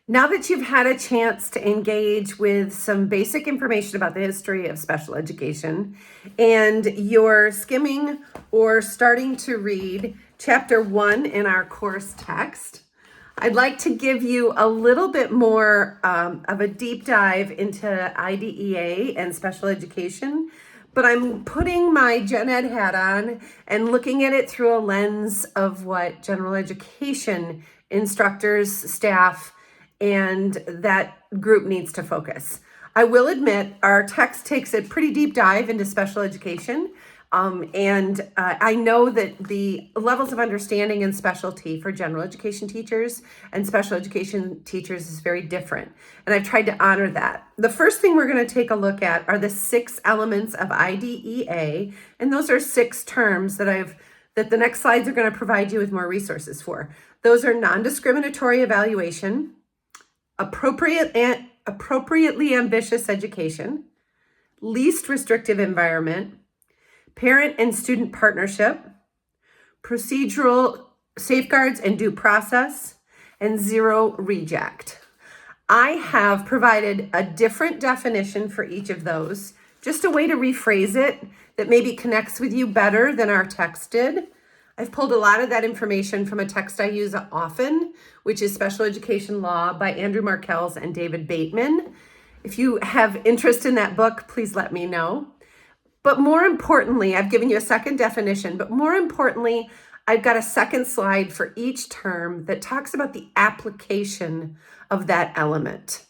Now that you've had a chance to engage with some basic information about the history of special education, and you're skimming or starting to read chapter 1 in our course text, I'd like to give you a little bit more of a deep dive into IDEA and special education, but I'm putting my gen ed hat on and looking at it through a lens of what general education instructors, staff, and that group needs to focus. I will admit our text takes a pretty deep dive into special education. And I know that the levels of understanding and specialty for general education teachers and special education teachers is very different. And I've tried to honor that. The first thing we're going to take a look at are the 6 elements of IDEA. And those are 6 terms that the next slides are going to provide you with more resources for. Those are non-discriminatory evaluation, appropriately ambitious education, least restrictive environment, parent and student partnership, procedural safeguards and due process, and zero reject. I have provided a different definition for each of those, just a way to rephrase it that maybe connects with you better than our text did. I've pulled a lot of that information from a text I use often, which is Special Education Law by Andrew Markels and David Bateman. If you have interest in that book, please let me know. But more importantly, I've given you a second definition, but more importantly, I've got a second slide for each term that talks about the application of that element.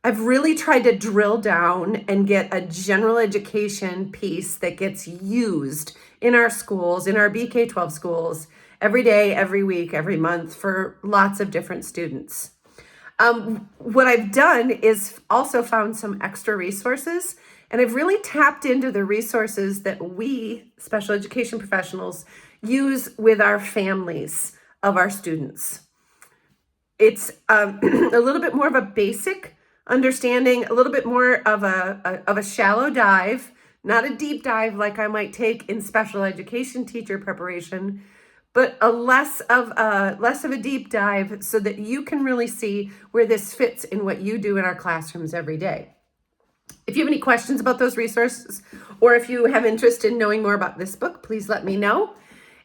I've really tried to drill down and get a general education piece that gets used in our schools, in our BK-12 schools, every day, every week, every month for lots of different students. What I've done is also found some extra resources, and I've really tapped into the resources that we, special education professionals, use with our families of our students. It's a little bit more of a basic understanding, a little bit more of a shallow dive, not a deep dive like I might take in special education teacher preparation, but a less of a deep dive so that you can really see where this fits in what you do in our classrooms every day. If you have any questions about those resources, or if you have interest in knowing more about this book, please let me know.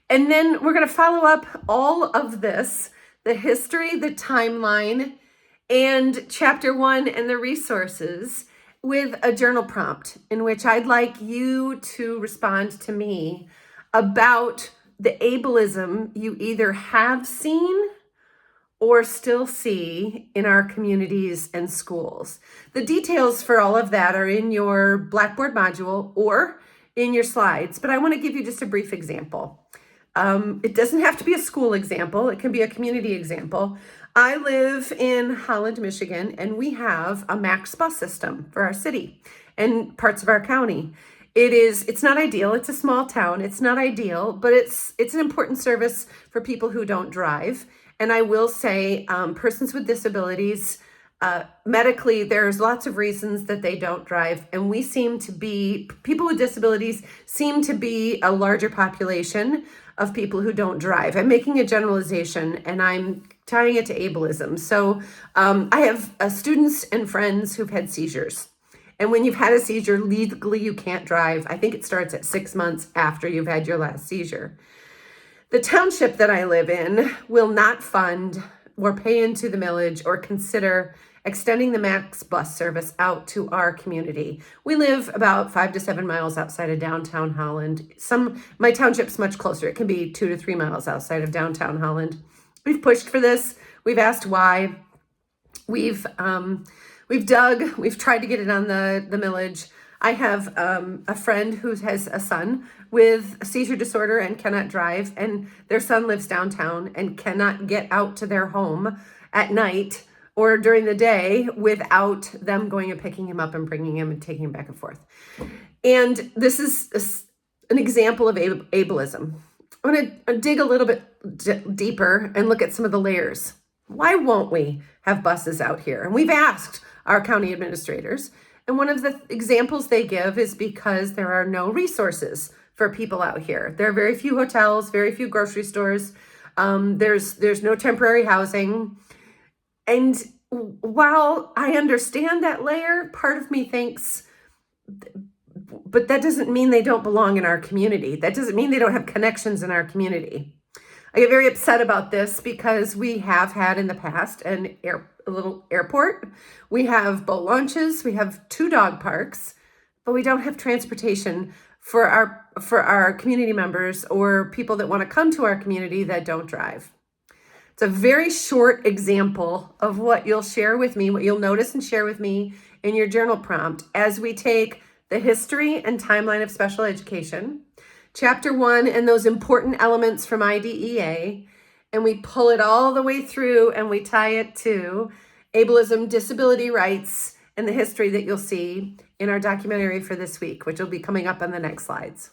And then we're going to follow up all of this, the history, the timeline, and chapter 1 and the resources with a journal prompt in which I'd like you to respond to me about the ableism you either have seen or still see in our communities and schools. The details for all of that are in your Blackboard module or in your slides, but I want to give you just a brief example. It doesn't have to be a school example. It can be a community example. I live in Holland, Michigan, and we have a MAX bus system for our city and parts of our county. It's not ideal. It's a small town. It's not ideal, but it's an important service for people who don't drive. And I will say, persons with disabilities, medically, there's lots of reasons that they don't drive. And people with disabilities seem to be a larger population of people who don't drive. I'm making a generalization and I'm tying it to ableism. So I have students and friends who've had seizures. And when you've had a seizure, legally you can't drive. I think it starts at 6 months after you've had your last seizure. The township that I live in will not fund or pay into the millage or consider extending the MAX bus service out to our community. We live about 5 to 7 miles outside of downtown Holland. My township's much closer. It can be 2 to 3 miles outside of downtown Holland. We've pushed for this. We've asked why. We've dug. We've tried to get it on the millage. I have a friend who has a son with a seizure disorder and cannot drive, and their son lives downtown and cannot get out to their home at night or during the day without them going and picking him up and bringing him and taking him back and forth. And this is an example of ableism. I'm going to dig a little bit deeper and look at some of the layers. Why won't we have buses out here? And we've asked our county administrators. And one of the examples they give is because there are no resources for people out here. There are very few hotels, very few grocery stores. There's no temporary housing. And while I understand that layer, part of me thinks, but that doesn't mean they don't belong in our community. That doesn't mean they don't have connections in our community. I get very upset about this because we have had in the past a little airport. We have boat launches. We have 2 dog parks, but we don't have transportation for our community members or people that want to come to our community that don't drive. It's a very short example of what you'll share with me, what you'll notice and share with me in your journal prompt as we take the history and timeline of special education, Chapter 1 and those important elements from IDEA, and we pull it all the way through and we tie it to ableism, disability rights, and the history that you'll see in our documentary for this week, which will be coming up on the next slides.